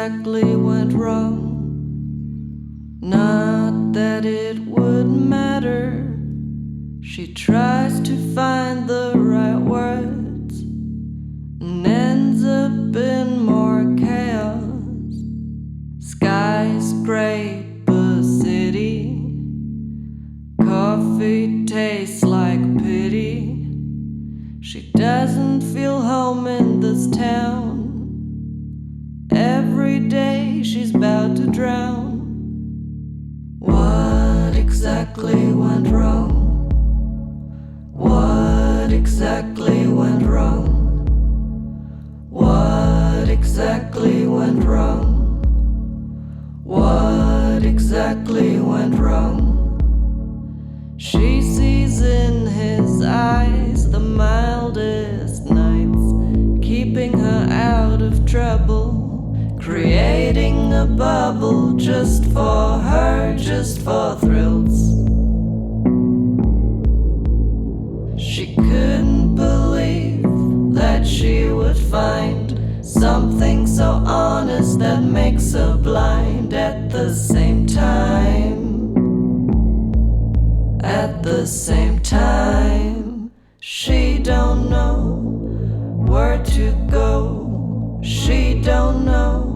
exactly went wrong? Not that it would matter. She tries to find the right words and ends up in more chaos. Skyscraper city, coffee tastes like pity. She doesn't feel home in this town. Every day she's about to drown. What exactly went wrong? What exactly went wrong? What exactly went wrong? What exactly went wrong? She sees in his eyes the mildest nights, keeping her out of trouble, creating a bubble just for her, just for thrills. She couldn't believe that she would find something so honest that makes her blind at the same time. At the same time, she don't know where to go. She don't know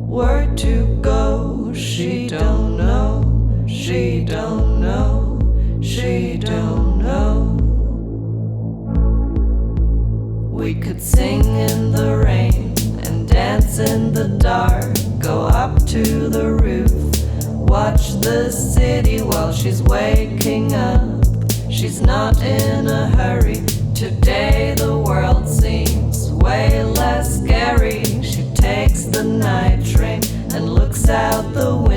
where to go. She don't know. She don't know. She don't know. We could sing in the rain and dance in the dark, go up to the roof, watch the city while she's waking up. She's not in a hurry. Today the world seems way less scary. She takes the night train and looks out the window.